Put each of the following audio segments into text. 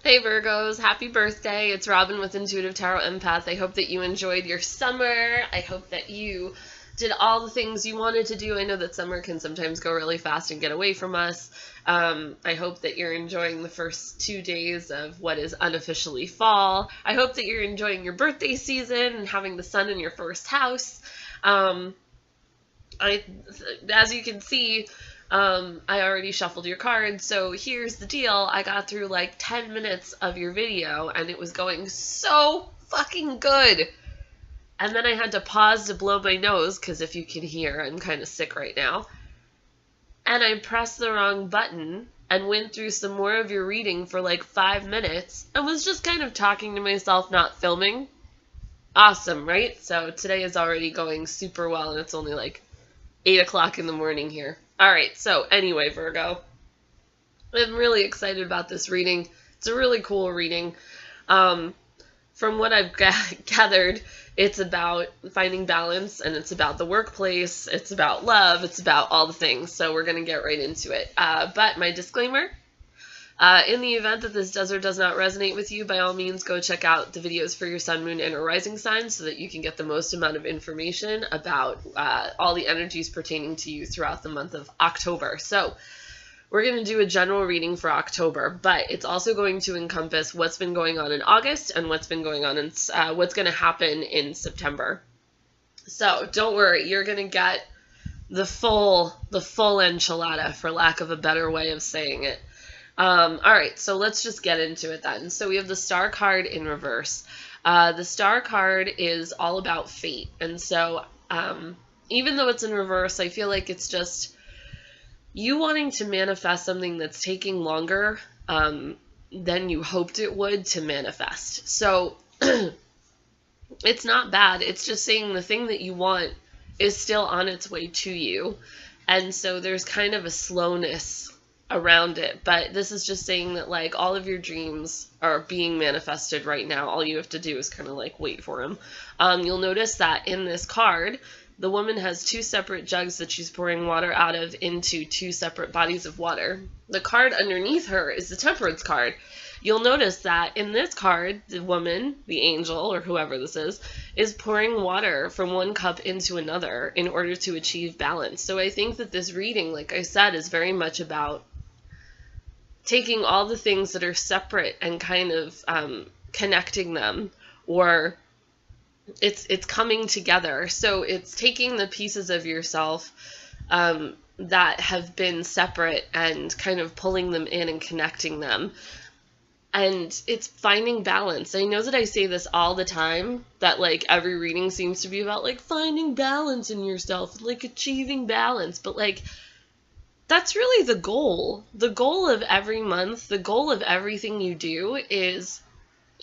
Hey Virgos, happy birthday. It's Robin with Intuitive Tarot Empath. I hope that you enjoyed your summer. I hope that you did all the things you wanted to do. I know that summer can sometimes go really fast and get away from us. I hope that you're enjoying the first 2 days of what is unofficially fall. I hope that you're enjoying your birthday season and having the sun in your first house. As you can see, I already shuffled your cards, so here's the deal. I got through like 10 minutes of your video, and it was going so fucking good. And then I had to pause to blow my nose, because if you can hear, I'm kind of sick right now. And I pressed the wrong button and went through some more of your reading for like 5 minutes, and was just kind of talking to myself, not filming. Awesome, right? So today is already going super well, and it's only like 8 o'clock in the morning here. Alright, so anyway, Virgo, I'm really excited about this reading. It's a really cool reading. From what I've gathered, it's about finding balance, and it's about the workplace, it's about love, it's about all the things, so we're going to get right into it. But my disclaimer, in the event that this does or does not resonate with you, by all means go check out the videos for your sun, moon, and or rising signs so that you can get the most amount of information about all the energies pertaining to you throughout the month of October. So we're going to do a general reading for October, but it's also going to encompass what's been going on in August and what's been going on in what's going to happen in September. So don't worry, you're going to get the full enchilada, for lack of a better way of saying it. Alright, so let's just get into it then. So we have the Star card in reverse. The Star card is all about fate, and so even though it's in reverse, I feel like it's just you wanting to manifest something that's taking longer than you hoped it would to manifest. So it's not bad, it's just saying the thing that you want is still on its way to you, and so there's kind of a slowness around it, but this is just saying that like all of your dreams are being manifested right now. All you have to do is kind of like wait for them. You'll notice that in this card, the woman has 2 separate jugs that she's pouring water out of into 2 separate bodies of water. The card underneath her is the Temperance card. You'll notice that in this card, the woman, the angel, or whoever this is pouring water from one cup into another in order to achieve balance. So I think that this reading, like I said, is very much about taking all the things that are separate and kind of connecting them, or it's coming together. So it's taking the pieces of yourself that have been separate and kind of pulling them in and connecting them. And it's finding balance. I know that I say this all the time, that like every reading seems to be about like finding balance in yourself, like achieving balance, but like that's really the goal. The goal of every month, the goal of everything you do is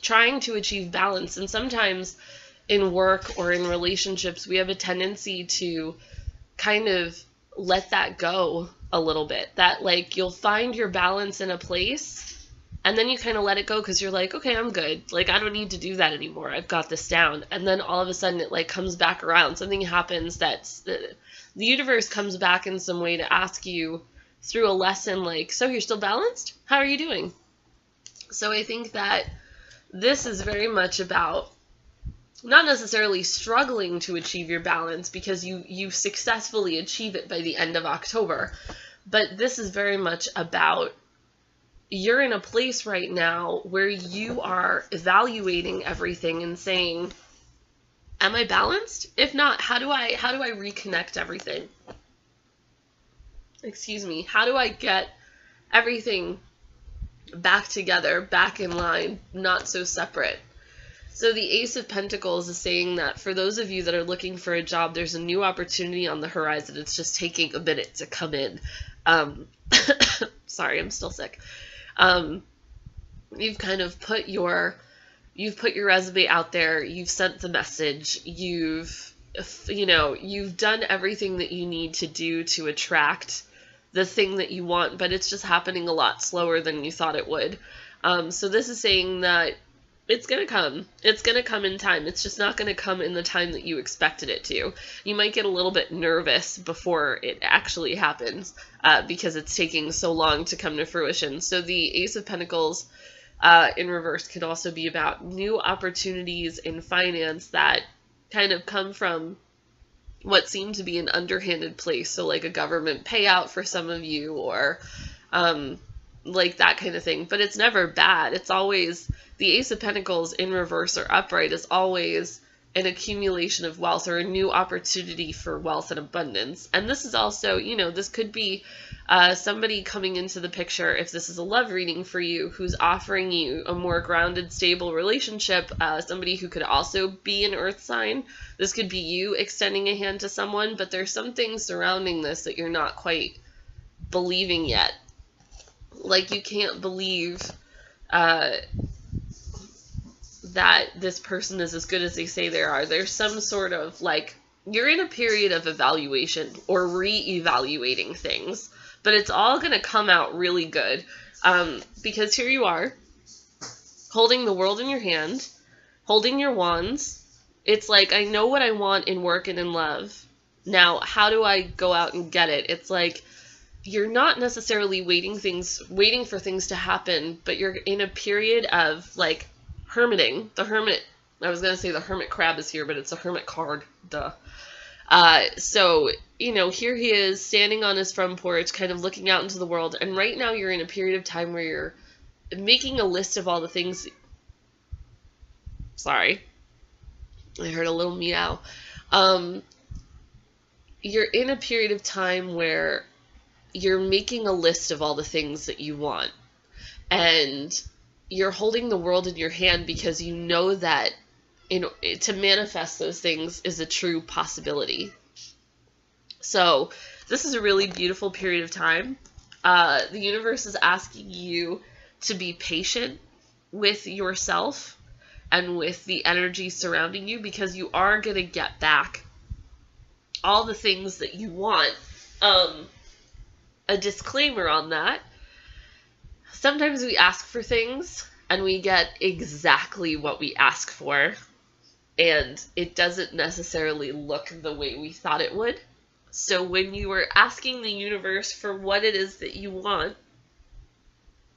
trying to achieve balance. And sometimes in work or in relationships, we have a tendency to kind of let that go a little bit. That like you'll find your balance in a place and then you kind of let it go because you're like, okay, I'm good. Like I don't need to do that anymore. I've got this down. And then all of a sudden it like comes back around. Something happens that's the universe comes back in some way to ask you through a lesson like, so you're still balanced? How are you doing? So I think that this is very much about not necessarily struggling to achieve your balance, because you successfully achieve it by the end of October. But this is very much about you're in a place right now where you are evaluating everything and saying, am I balanced? If not, how do I reconnect everything? Excuse me. How do I get everything back together, back in line, not so separate? So the Ace of Pentacles is saying that for those of you that are looking for a job, there's a new opportunity on the horizon. It's just taking a minute to come in. Sorry, I'm still sick. You've kind of put your resume out there, you've sent the message, you've done everything that you need to do to attract the thing that you want, but it's just happening a lot slower than you thought it would. So this is saying that it's going to come. It's going to come in time. It's just not going to come in the time that you expected it to. You might get a little bit nervous before it actually happens because it's taking so long to come to fruition. So the Ace of Pentacles in reverse can also be about new opportunities in finance that kind of come from what seemed to be an underhanded place. So like a government payout for some of you, or like that kind of thing. But it's never bad. It's always, the Ace of Pentacles in reverse or upright is always an accumulation of wealth or a new opportunity for wealth and abundance. And this is also, you know, this could be somebody coming into the picture, if this is a love reading for you, who's offering you a more grounded, stable relationship, somebody who could also be an earth sign. This could be you extending a hand to someone, but there's some things surrounding this that you're not quite believing yet. Like, you can't believe that this person is as good as they say they are. There's some sort of, like, you're in a period of evaluation or re-evaluating things, but it's all going to come out really good, because here you are, holding the world in your hand, holding your wands. It's like, I know what I want in work and in love. Now, how do I go out and get it? It's like, you're not necessarily waiting for things to happen, but you're in a period of, like, hermiting. The hermit, I was going to say the hermit crab is here, but it's a hermit card. Duh. So, you know, here he is standing on his front porch, kind of looking out into the world. And right now you're in a period of time where you're making a list of all the things. Sorry. I heard a little meow. You're in a period of time where you're making a list of all the things that you want. And you're holding the world in your hand because you know that to manifest those things is a true possibility. So this is a really beautiful period of time. The universe is asking you to be patient with yourself and with the energy surrounding you, because you are going to get back all the things that you want. A disclaimer on that: sometimes we ask for things and we get exactly what we ask for, and it doesn't necessarily look the way we thought it would. So when you are asking the universe for what it is that you want,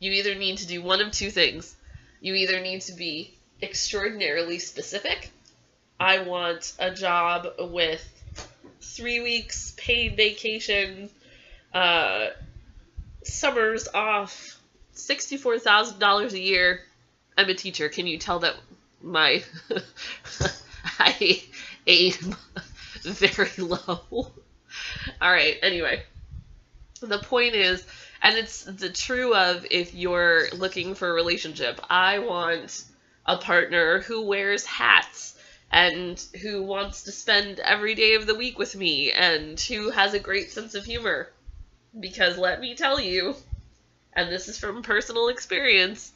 you either need to do one of two things. You either need to be extraordinarily specific. I want a job with 3 weeks paid vacation, summers off, $64,000 a year. I'm a teacher. Can you tell that my I aim very low? All right. Anyway, the point is, and it's the true of if you're looking for a relationship. I want a partner who wears hats and who wants to spend every day of the week with me and who has a great sense of humor. Because let me tell you, and this is from personal experience,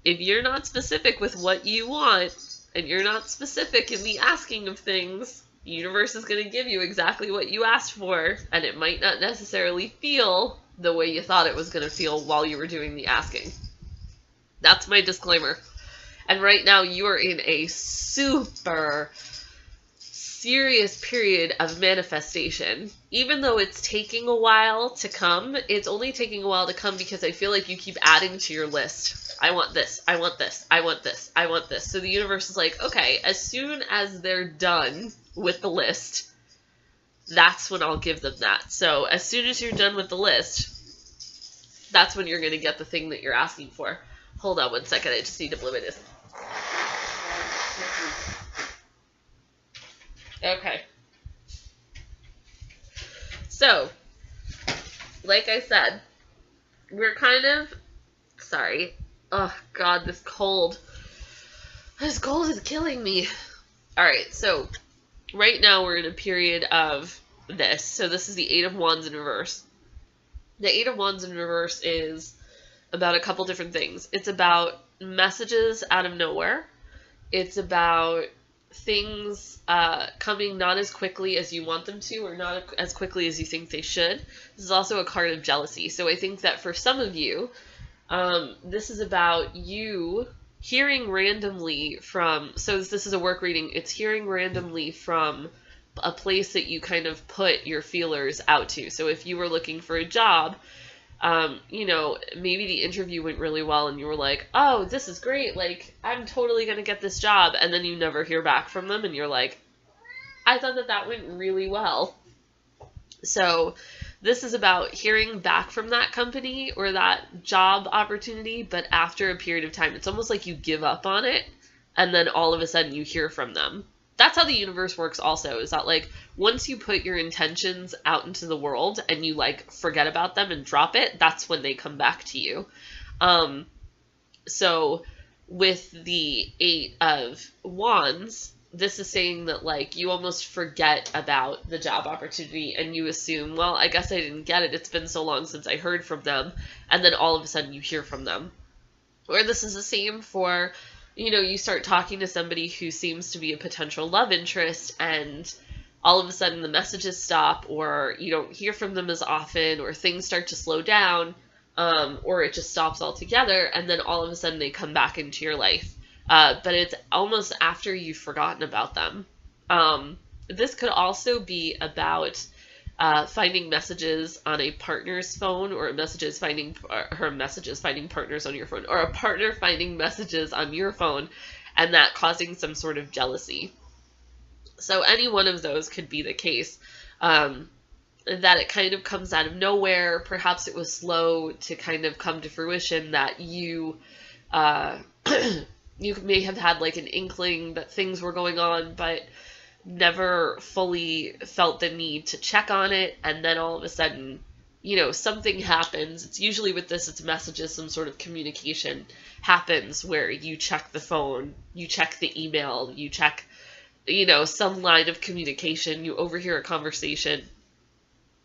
if you're not specific with what you want, and you're not specific in the asking of things, the universe is going to give you exactly what you asked for, and it might not necessarily feel the way you thought it was going to feel while you were doing the asking. That's my disclaimer. And right now you are in a super serious period of manifestation. Even though it's taking a while to come, it's only taking a while to come because I feel like you keep adding to your list. I want this, I want this, I want this, I want this. So the universe is like, okay, as soon as they're done with the list, that's when I'll give them that. So as soon as you're done with the list, that's when you're going to get the thing that you're asking for. Hold on 1 second, I just need to blow this. Okay. So, like I said, we're kind of, sorry. Oh, God, this cold. This cold is killing me. Alright, so, right now we're in a period of this. So this is the Eight of Wands in reverse. The Eight of Wands in reverse is about a couple different things. It's about messages out of nowhere. It's about things coming not as quickly as you want them to, or not as quickly as you think they should. This is also a card of jealousy. So I think that for some of you, this is about you hearing randomly from, so this is a work reading, it's hearing randomly from a place that you kind of put your feelers out to. So if you were looking for a job, you know, maybe the interview went really well and you were like, oh, this is great, like, I'm totally gonna get this job, and then you never hear back from them, and you're like, I thought that that went really well. So this is about hearing back from that company or that job opportunity, but after a period of time. It's almost like you give up on it, and then all of a sudden you hear from them. That's how the universe works also, is that, like, once you put your intentions out into the world and you, like, forget about them and drop it, that's when they come back to you. So with the Eight of Wands, this is saying that, like, you almost forget about the job opportunity and you assume, well, I guess I didn't get it. It's been so long since I heard from them. And then all of a sudden you hear from them. Or this is the same for, you know, you start talking to somebody who seems to be a potential love interest, and all of a sudden the messages stop, or you don't hear from them as often, or things start to slow down, or it just stops altogether, and then all of a sudden they come back into your life. But it's almost after you've forgotten about them. This could also be about finding messages on a partner's phone, or finding partners on your phone, or a partner finding messages on your phone, and that causing some sort of jealousy. So any one of those could be the case. That it kind of comes out of nowhere. Perhaps it was slow to kind of come to fruition, that you you may have had like an inkling that things were going on, but never fully felt the need to check on it, and then all of a sudden, you know, something happens. It's usually with this, it's messages, some sort of communication happens where you check the phone, you check the email, you check, you know, some line of communication, you overhear a conversation,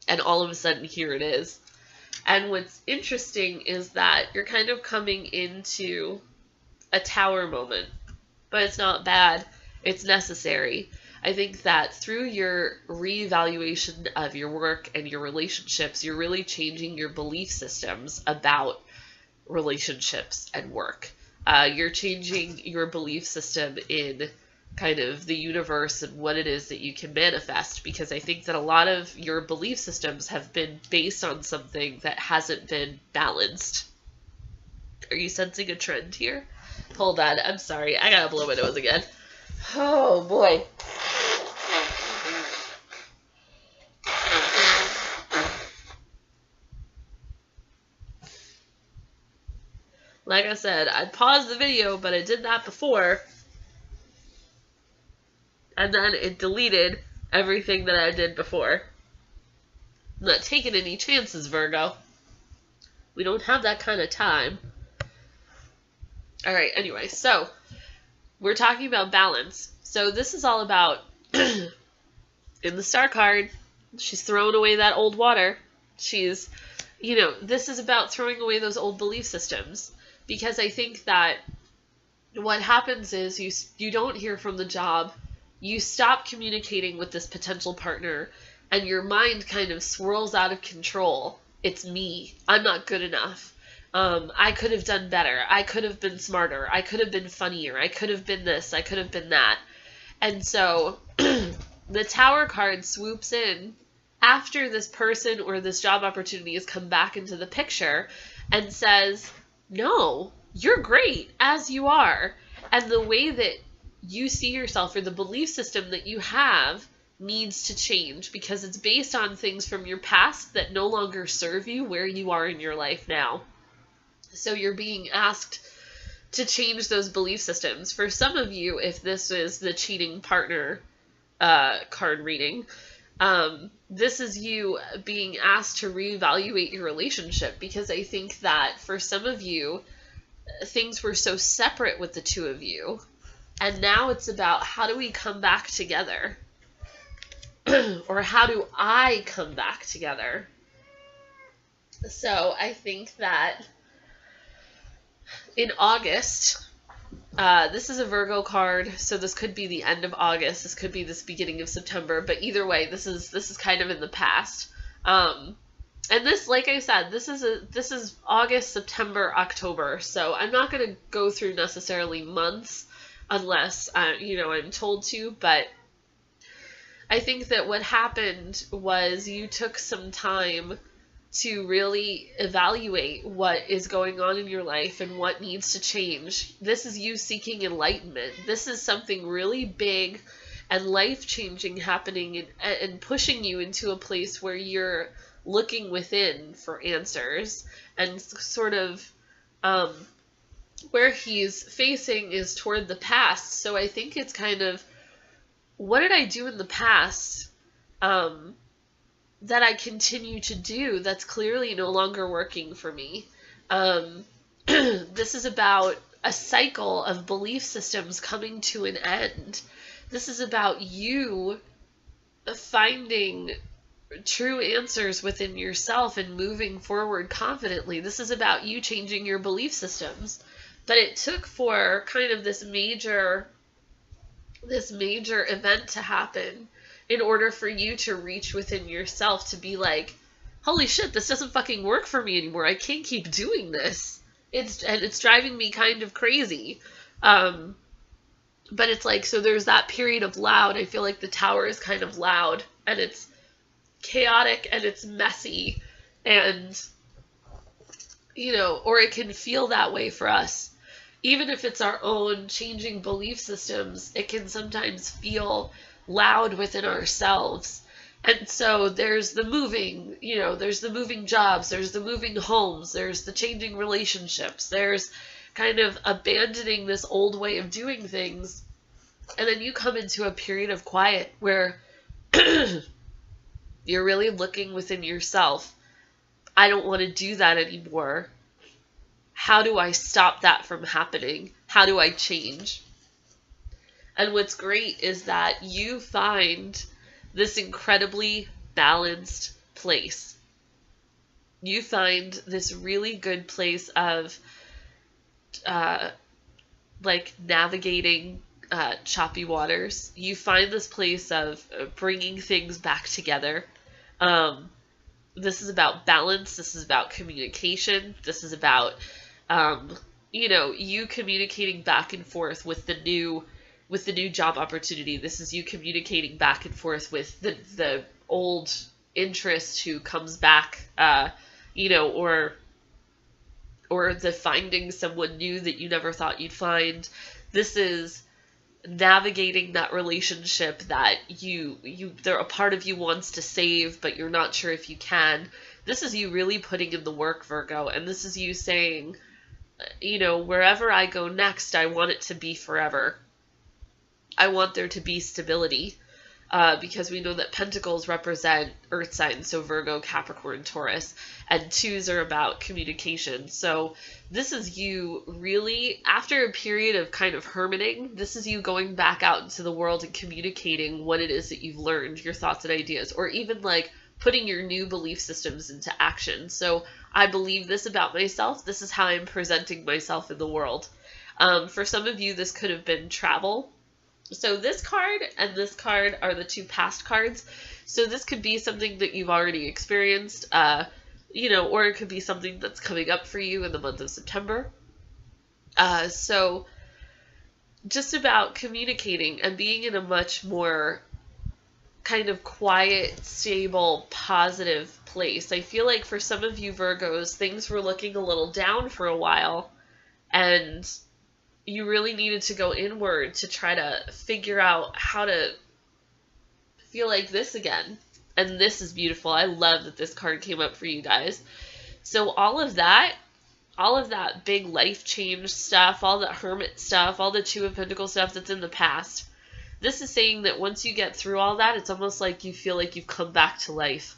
and all of a sudden here it is. And what's interesting is that you're kind of coming into a tower moment, but it's not bad. It's necessary. I think that through your reevaluation of your work and your relationships, you're really changing your belief systems about relationships and work. You're changing your belief system in kind of the universe and what it is that you can manifest, because I think that a lot of your belief systems have been based on something that hasn't been balanced. Are you sensing a trend here? Hold on, I'm sorry. I gotta blow my nose again. Oh, boy. Like I said, I paused the video, but I did that before. And then it deleted everything that I did before. I'm not taking any chances, Virgo. We don't have that kind of time. Alright, anyway, so we're talking about balance. So this is all about, in the Star card, she's throwing away that old water. She's, you know, this is about throwing away those old belief systems. Because I think that what happens is you don't hear from the job, you stop communicating with this potential partner, and your mind kind of swirls out of control. It's me. I'm not good enough. I could have done better. I could have been smarter. I could have been funnier. I could have been this. I could have been that. And so the Tower card swoops in after this person or this job opportunity has come back into the picture and says, no, you're great as you are. And the way that you see yourself, or the belief system that you have, needs to change, because it's based on things from your past that no longer serve you where you are in your life now. So you're being asked to change those belief systems. For some of you, if this is the cheating partner card reading, this is you being asked to reevaluate your relationship, because I think that for some of you, things were so separate with the two of you, and now it's about, how do we come back together? Or how do I come back together? So I think that in August, this is a Virgo card, so this could be the end of August, this could be this beginning of September, but either way, this is kind of in the past. And this, like I said, this is August, September, October, so I'm not going to go through necessarily months unless you know, I'm told to, but I think that what happened was you took some time to really evaluate what is going on in your life and what needs to change. This is you seeking enlightenment. This is something really big and life-changing happening, and pushing you into a place where you're looking within for answers. And sort of where he's facing is toward the past. So I think it's kind of, what did I do in the past that I continue to do that's clearly no longer working for me? This is about a cycle of belief systems coming to an end. This is about you finding true answers within yourself and moving forward confidently. This is about you changing your belief systems. But it took for kind of this major event to happen in order for you to reach within yourself to be like, holy shit, this doesn't fucking work for me anymore. I can't keep doing this. It's driving me kind of crazy. But it's like, so there's that period of loud. I feel like the tower is kind of loud, and it's chaotic, and it's messy, and, or it can feel that way for us. Even if it's our own changing belief systems, it can sometimes feel loud within ourselves. And so there's the moving, there's the moving jobs, there's the moving homes, there's the changing relationships, there's kind of abandoning this old way of doing things. And then you come into a period of quiet where you're really looking within yourself. I don't want to do that anymore. How do I stop that from happening? How do I change? And what's great is that you find this incredibly balanced place. You find this really good place of navigating choppy waters. You find this place of bringing things back together. This is about balance. This is about communication. This is about, you communicating back and forth with the new job opportunity. This is you communicating back and forth with the old interest who comes back, or the finding someone new that you never thought you'd find. This is navigating that relationship that a part of you wants to save, but you're not sure if you can. This is you really putting in the work, Virgo, and this is you saying, wherever I go next, I want it to be forever. I want there to be stability, because we know that Pentacles represent Earth signs, so Virgo, Capricorn, Taurus, and 2s are about communication. So this is you really, after a period of kind of hermiting, this is you going back out into the world and communicating what it is that you've learned, your thoughts and ideas, or even like putting your new belief systems into action. So I believe this about myself. This is how I'm presenting myself in the world. For some of you, this could have been travel. So this card and this card are the two past cards. So this could be something that you've already experienced, or it could be something that's coming up for you in the month of September. So just about communicating and being in a much more kind of quiet, stable, positive place. I feel like for some of you Virgos, things were looking a little down for a while, and you really needed to go inward to try to figure out how to feel like this again. And this is beautiful. I love that this card came up for you guys. So all of that big life change stuff, all the Hermit stuff, all the Two of Pentacles stuff that's in the past, this is saying that once you get through all that, it's almost like you feel like you've come back to life.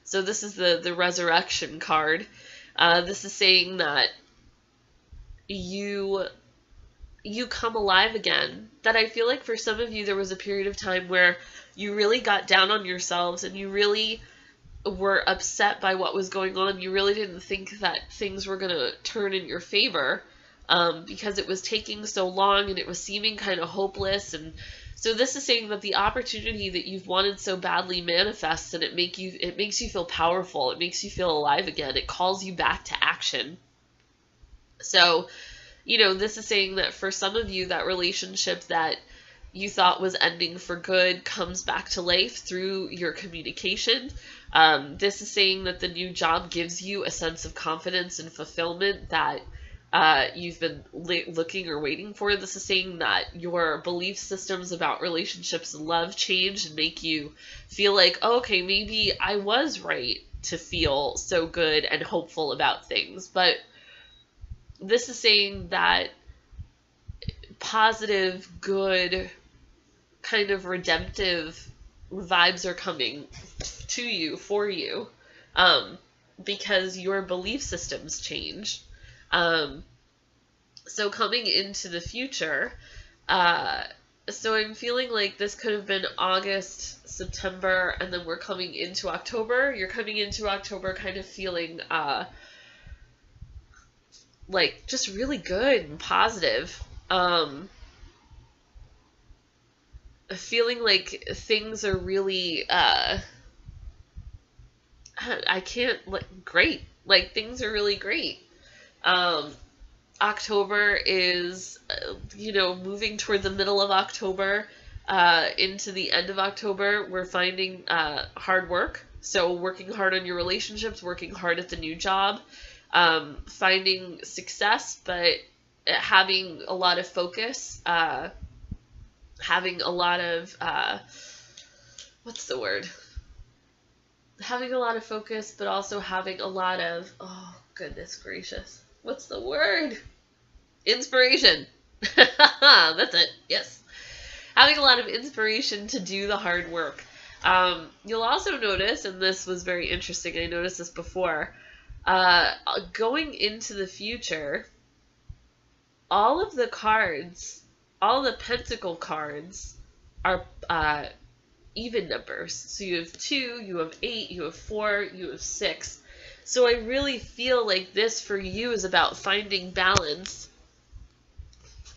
So this is the Resurrection card. This is saying that you come alive again. That I feel like for some of you there was a period of time where you really got down on yourselves and you really were upset by what was going on. You really didn't think that things were going to turn in your favor, because it was taking so long and it was seeming kind of hopeless. And so this is saying that the opportunity that you've wanted so badly manifests, and it makes you feel powerful. It makes you feel alive again. It calls you back to action. So, this is saying that for some of you, that relationship that you thought was ending for good comes back to life through your communication. This is saying that the new job gives you a sense of confidence and fulfillment that you've been looking or waiting for. This is saying that your belief systems about relationships and love change and make you feel like, oh, okay, maybe I was right to feel so good and hopeful about things. But this is saying that positive, good, kind of redemptive vibes are coming to you, for you, because your belief systems change. So coming into the future, so I'm feeling like this could have been August, September, and then we're coming into October. You're coming into October kind of feeling like just really good and positive. Feeling like things are really great. Like things are really great. October is, moving toward the middle of October, into the end of October. We're finding hard work. So working hard on your relationships, working hard at the new job, finding success, but having a lot of focus, having a lot of, having a lot of focus, but also having a lot of, oh, goodness gracious. What's the word? Inspiration. That's it. Yes. Having a lot of inspiration to do the hard work. You'll also notice, and this was very interesting, I noticed this before, going into the future, all of the cards, all the pentacle cards are even numbers. So you have 2, you have 8, you have 4, you have 6. So I really feel like this for you is about finding balance.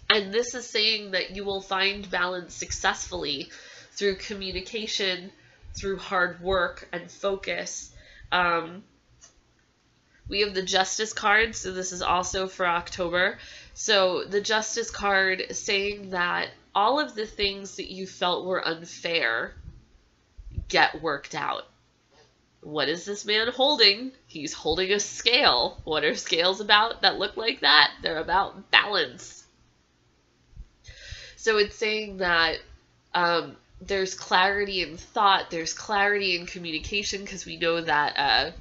And this is saying that you will find balance successfully through communication, through hard work and focus. We have the Justice card, so this is also for October. So the Justice card is saying that all of the things that you felt were unfair get worked out. What is this man holding? He's holding a scale. What are scales about that look like that? They're about balance. So it's saying that there's clarity in thought, there's clarity in communication, because we know that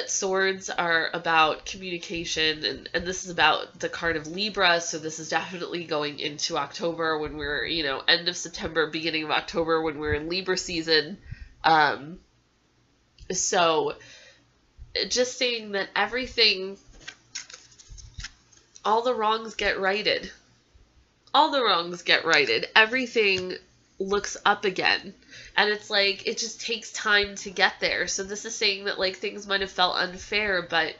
swords are about communication, and this is about the card of Libra, so this is definitely going into October when we're, end of September, beginning of October when we're in Libra season. So just saying that everything, all the wrongs get righted. All the wrongs get righted. Everything looks up again. And it's like, it just takes time to get there. So this is saying that, like, things might have felt unfair, but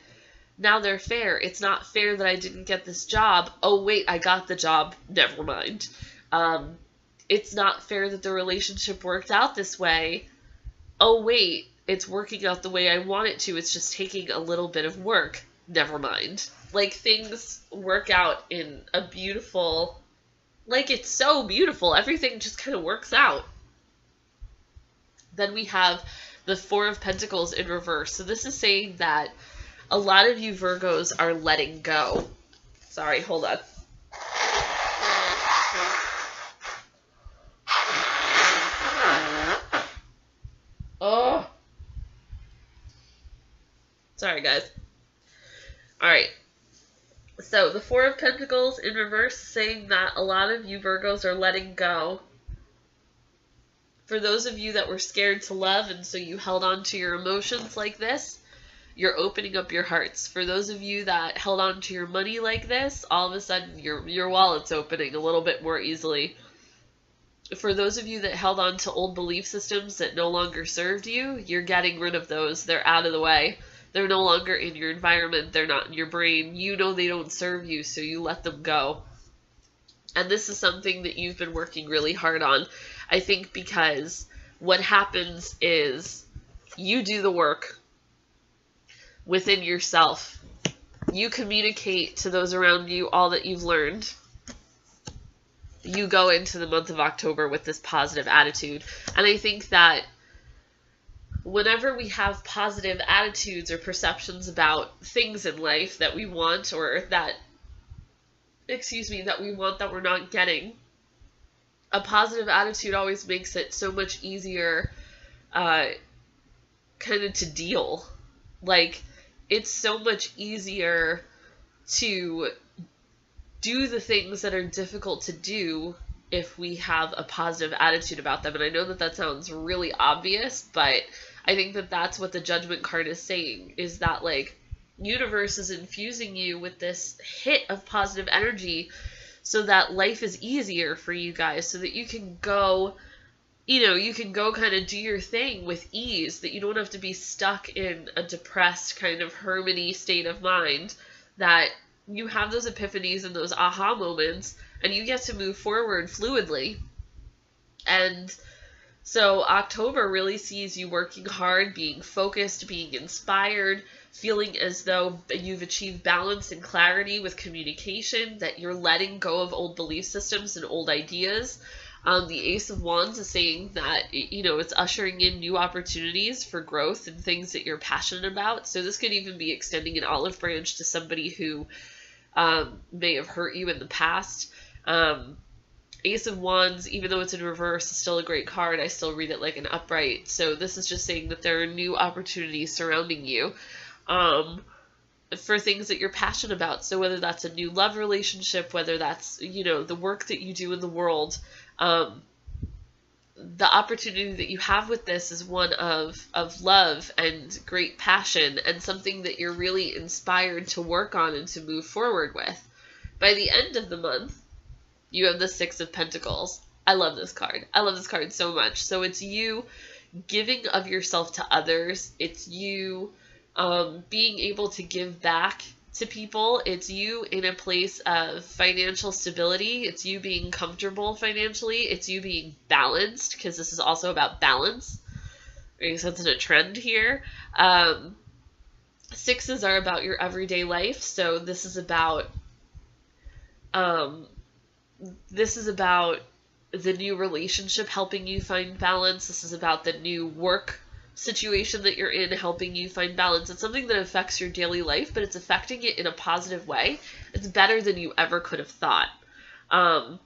now they're fair. It's not fair that I didn't get this job. Oh, wait, I got the job. Never mind. It's not fair that the relationship worked out this way. Oh, wait, it's working out the way I want it to. It's just taking a little bit of work. Never mind. Like, things work out in a beautiful, like, it's so beautiful. Everything just kind of works out. Then we have the Four of Pentacles in reverse. So this is saying that a lot of you Virgos are letting go. Sorry, hold on. Oh. Sorry, guys. Alright. So the Four of Pentacles in reverse, saying that a lot of you Virgos are letting go. For those of you that were scared to love and so you held on to your emotions like this, you're opening up your hearts. For those of you that held on to your money like this, all of a sudden your wallet's opening a little bit more easily. For those of you that held on to old belief systems that no longer served you, you're getting rid of those. They're out of the way. They're no longer in your environment. They're not in your brain. You know they don't serve you, so you let them go. And this is something that you've been working really hard on. I think because what happens is you do the work within yourself. You communicate to those around you all that you've learned. you go into the month of October with this positive attitude. And I think that whenever we have positive attitudes or perceptions about things in life that we want, or that, that we want that we're not getting, a positive attitude always makes it so much easier kind of to deal. Like, it's so much easier to do the things that are difficult to do if we have a positive attitude about them. And I know that that sounds really obvious, but I think that that's what the Judgment card is saying, is that, like, universe is infusing you with this hit of positive energy so that life is easier for you guys, so that you can go, you can go kind of do your thing with ease, that you don't have to be stuck in a depressed kind of hermity state of mind, that you have those epiphanies and those aha moments, and you get to move forward fluidly. And so October really sees you working hard, being focused, being inspired, feeling as though you've achieved balance and clarity with communication, that you're letting go of old belief systems and old ideas. The Ace of Wands is saying that, it's ushering in new opportunities for growth and things that you're passionate about. So this could even be extending an olive branch to somebody who may have hurt you in the past. Ace of Wands, even though it's in reverse, is still a great card. I still read it like an upright. So this is just saying that there are new opportunities surrounding you for things that you're passionate about. So whether that's a new love relationship, whether that's, the work that you do in the world, the opportunity that you have with this is one of love and great passion, and something that you're really inspired to work on and to move forward with. By the end of the month, you have the Six of Pentacles. I love this card. I love this card so much. So it's you giving of yourself to others. It's you being able to give back to people. It's you in a place of financial stability. It's you being comfortable financially. It's you being balanced, because this is also about balance. Are you sensing a trend here? Sixes are about your everyday life. So this is about the new relationship helping you find balance. This is about the new work situation that you're in helping you find balance. It's something that affects your daily life, but it's affecting it in a positive way. It's better than you ever could have thought. And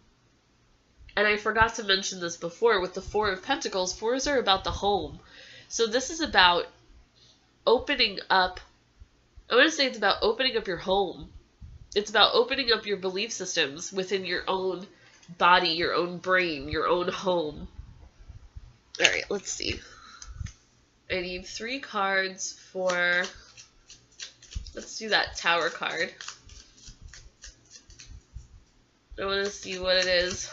I forgot to mention this before with the Four of Pentacles. Fours are about the home. So this is about opening up. I want to say it's about opening up your home. It's about opening up your belief systems within your own body, your own brain, your own home. All right, let's see. I need 3 cards for, let's do that Tower card. I want to see what it is.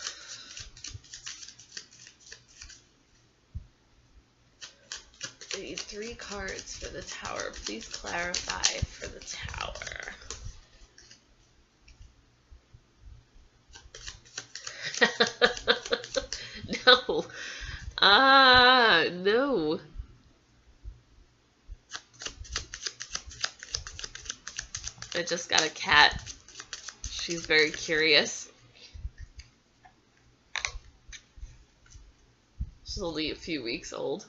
I need 3 cards for the Tower. Please clarify for the Tower. No. No. I just got a cat. She's very curious. She's only a few weeks old.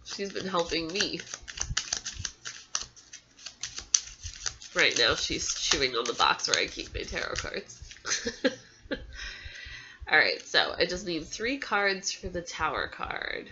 She's been helping me. Right now she's chewing on the box where I keep my tarot cards. Alright, so I just need 3 cards for the Tower card.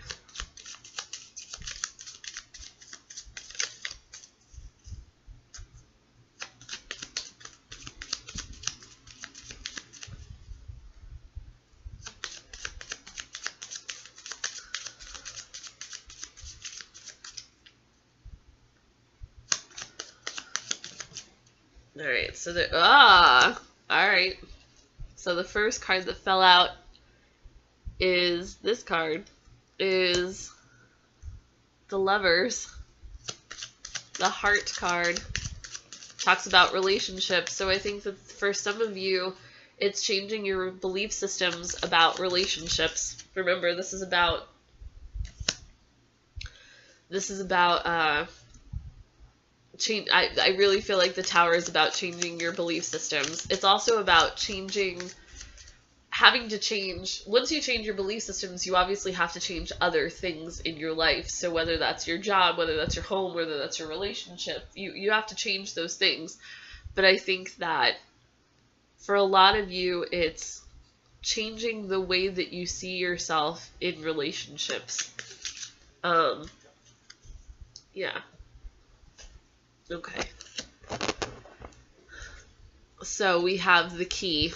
Alright, so alright. So the first card that fell out is this card, is the Lovers. The Heart card talks about relationships. So I think that for some of you, It's changing your belief systems about relationships. Remember, this is about change. I really feel like the Tower is about changing your belief systems. It's also about having to change. Once you change your belief systems, you obviously have to change other things in your life. So whether that's your job, whether that's your home, whether that's your relationship, you have to change those things. But I think that for a lot of you, it's changing the way that you see yourself in relationships. Yeah. Okay. So we have the key.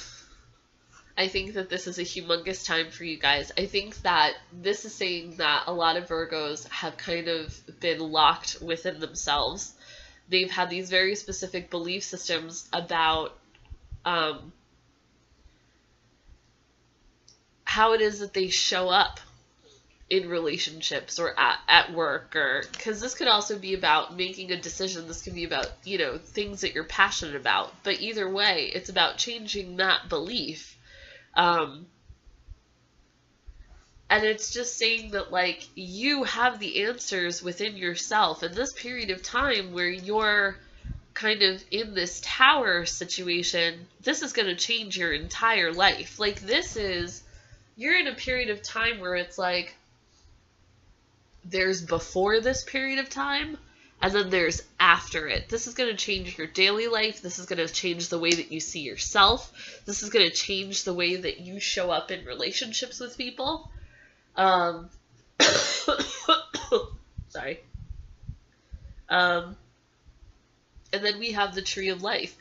I think that this is a humongous time for you guys. I think that this is saying that a lot of Virgos have kind of been locked within themselves. They've had these very specific belief systems about how it is that they show up in relationships or at work, or because this could also be about making a decision. This could be about, you know, things that you're passionate about. But either way, it's about changing that belief. And it's just saying that, like, you have the answers within yourself. In this period of time where you're kind of in this Tower situation, this is going to change your entire life. Like, you're in a period of time where it's like, there's before this period of time, and then there's after it. This is going to change your daily life. This is going to change the way that you see yourself. This is going to change the way that you show up in relationships with people. Sorry. And then we have the Tree of Life.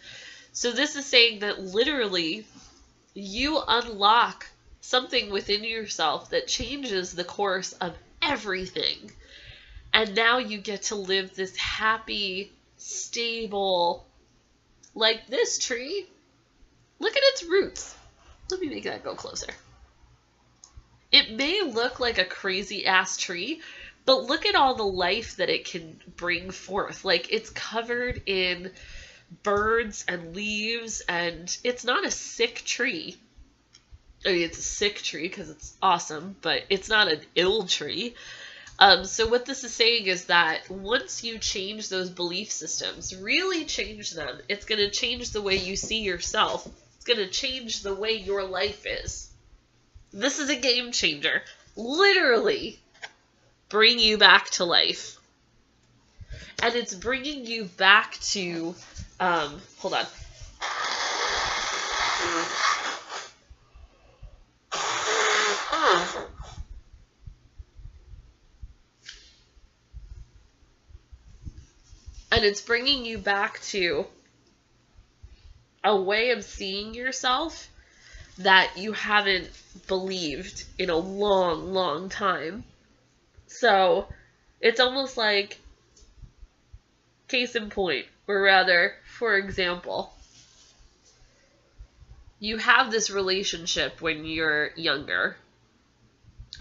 So this is saying that literally you unlock something within yourself that changes the course of everything. And now you get to live this happy, stable, like this tree. Look at its roots. Let me make that go closer. It may look like a crazy ass tree, but look at all the life that it can bring forth. Like, it's covered in birds and leaves, and it's not a sick tree. I mean, it's a sick tree because it's awesome, but it's not an ill tree. So what this is saying is that once you change those belief systems, really change them, it's going to change the way you see yourself. It's going to change the way your life is. This is a game changer. Literally bring you back to life. And it's bringing you back to, hold on. And it's bringing you back to a way of seeing yourself that you haven't believed in a long, long time. So it's almost like, case in point, or rather, for example, you have this relationship when you're younger,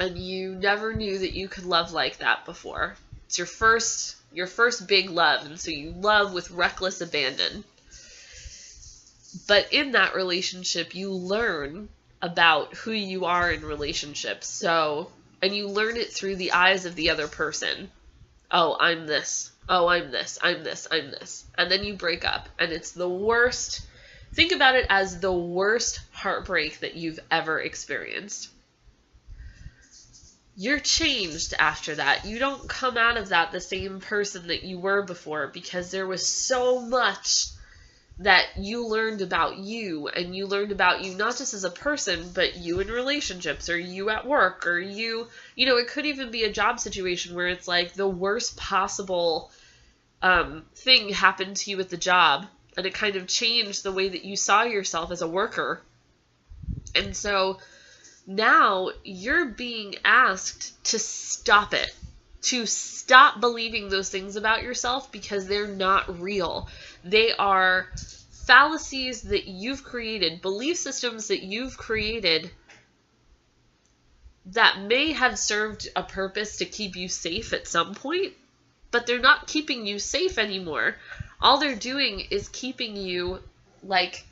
and you never knew that you could love like that before. It's your first big love, and so you love with reckless abandon. But in that relationship, you learn about who you are in relationships. So, and you learn it through the eyes of the other person. Oh, I'm this. Oh, I'm this. I'm this. I'm this. And then you break up, and it's the worst. Think about it as the worst heartbreak that you've ever experienced. You're changed after that. You don't come out of that the same person that you were before, because there was so much that you learned about you, and you learned about you not just as a person, but you in relationships, or you at work, or you know, it could even be a job situation where it's like the worst possible thing happened to you at the job, and it kind of changed the way that you saw yourself as a worker. And so now you're being asked to stop it, to stop believing those things about yourself, because they're not real. They are fallacies that you've created, belief systems that you've created that may have served a purpose to keep you safe at some point, but they're not keeping you safe anymore. All they're doing is keeping you, like,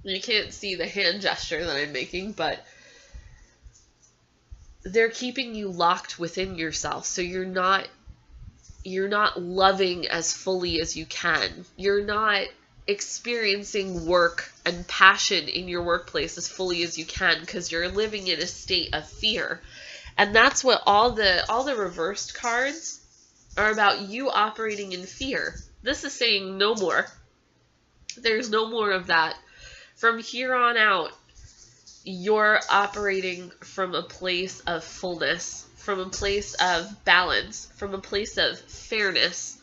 You can't see the hand gesture that I'm making, but they're keeping you locked within yourself. So you're not loving as fully as you can. You're not experiencing work and passion in your workplace as fully as you can because you're living in a state of fear. And that's what all the reversed cards are about, you operating in fear. This is saying no more. There's no more of that. From here on out, you're operating from a place of fullness, from a place of balance, from a place of fairness.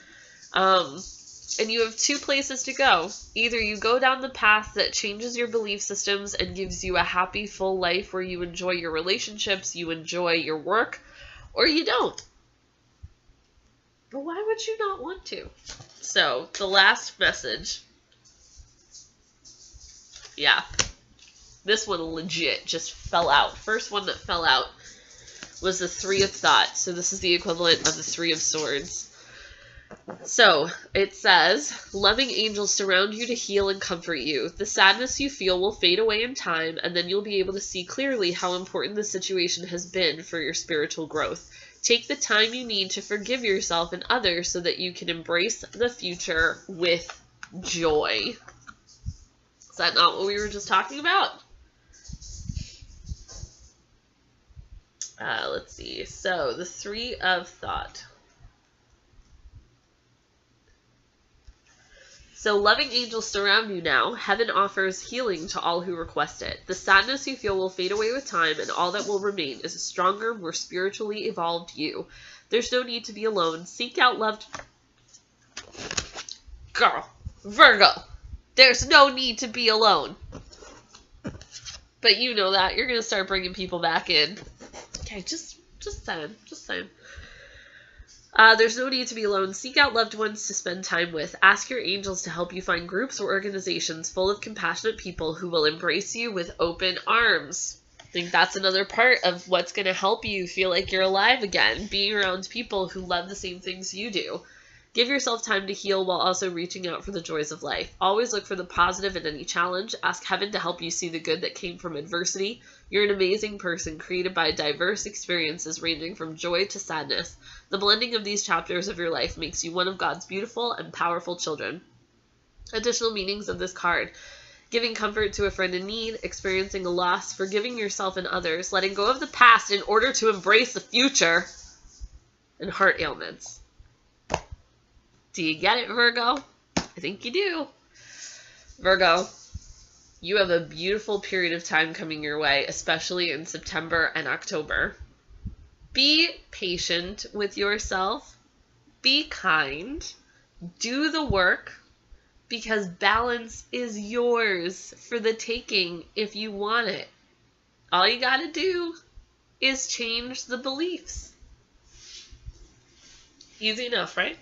And you have two places to go. Either you go down the path that changes your belief systems and gives you a happy, full life where you enjoy your relationships, you enjoy your work, or you don't. But why would you not want to? So, the last message. Yeah. This one legit just fell out. First one that fell out was the Three of Thought. So this is the equivalent of the Three of Swords. So it says, loving angels surround you to heal and comfort you. The sadness you feel will fade away in time, and then you'll be able to see clearly how important the situation has been for your spiritual growth. Take the time you need to forgive yourself and others so that you can embrace the future with joy. Is that not what we were just talking about? Let's see. So, the Three of Thought. So, loving angels surround you now. Heaven offers healing to all who request it. The sadness you feel will fade away with time, and all that will remain is a stronger, more spiritually evolved you. There's no need to be alone. Seek out loved... Girl. Virgo. There's no need to be alone. But you know that. You're going to start bringing people back in. Okay, just saying. There's no need to be alone. Seek out loved ones to spend time with. Ask your angels to help you find groups or organizations full of compassionate people who will embrace you with open arms. I think that's another part of what's going to help you feel like you're alive again. Being around people who love the same things you do. Give yourself time to heal while also reaching out for the joys of life. Always look for the positive in any challenge. Ask heaven to help you see the good that came from adversity. You're an amazing person created by diverse experiences ranging from joy to sadness. The blending of these chapters of your life makes you one of God's beautiful and powerful children. Additional meanings of this card. Giving comfort to a friend in need, experiencing a loss, forgiving yourself and others, letting go of the past in order to embrace the future, and heart ailments. Do you get it, Virgo? I think you do. Virgo, you have a beautiful period of time coming your way, especially in September and October. Be patient with yourself. Be kind. Do the work, because balance is yours for the taking if you want it. All you gotta do is change the beliefs. Easy enough, right?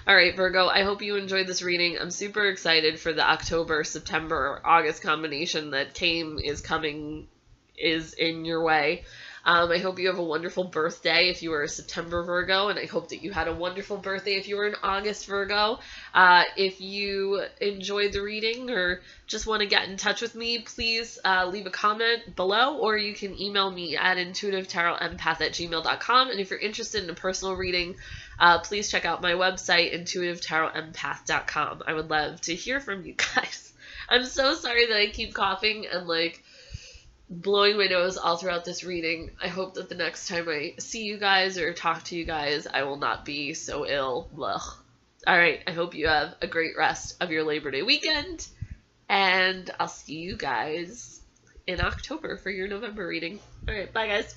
All right, Virgo, I hope you enjoyed this reading. I'm super excited for the October, September, August combination that is in your way. I hope you have a wonderful birthday if you were a September Virgo, and I hope that you had a wonderful birthday if you were an August Virgo. If you enjoyed the reading or just want to get in touch with me, please leave a comment below, or you can email me at intuitivetarotempath@gmail.com. And if you're interested in a personal reading, please check out my website, intuitivetarotempath.com. I would love to hear from you guys. I'm so sorry that I keep coughing and blowing my nose all throughout this reading. I hope that the next time I see you guys or talk to you guys, I will not be so ill. Ugh. All right, I hope you have a great rest of your Labor Day weekend, and I'll see you guys in October for your November reading. All right, bye guys.